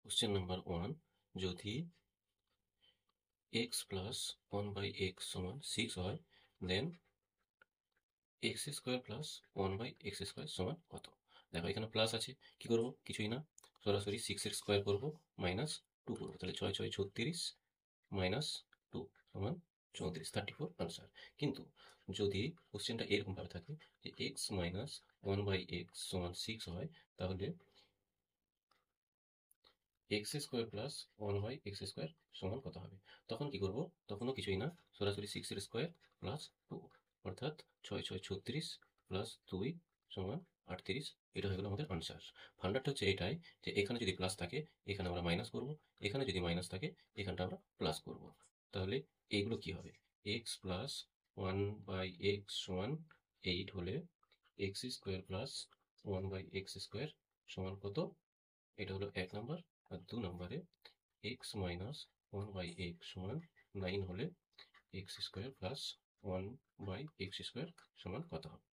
Question number 1, যদি x plus 1/x সমান 6 হয়, দেন x square plus 1/x square সমান কত? দেখো এখানে প্লাস আছে, কি করব? কিছুই না, সরাসরি 6 এর স্কোয়ার করব, মাইনাস 2 করব। তাহলে 6 6 36 মাইনাস 2 সমান 34, 34 আনসার। কিন্তু যদি কোশ্চেনটা এরকম ভাবে থাকে যে x মাইনাস 1/x সমান 6 হয়, তাহলে x square plus 1/x square সমান কত হবে? তখন কি করব? তখনও কিছুই না, সরাসরি 6 এর স্কোয়ার প্লাস 2, অর্থাৎ 6 6 36 প্লাস 2 সমান 38। এটা হয়ে গেল আমাদের আনসার। ফান্ডাটা হচ্ছে এটাই যে এখানে যদি প্লাস থাকে এখানে আমরা মাইনাস করব, এখানে যদি মাইনাস থাকে এখানটা আমরা প্লাস করব। তাহলে এইগুলো কি হবে? এক্স প্লাস 1/x সমান 8 হলে x square plus 1/x square সমান কত? এটা হলো 1 নাম্বার। আর 2 নম্বরে x মাইনাস 1/x সমান 9 হলে x square plus 1/x square সমান কত হবে?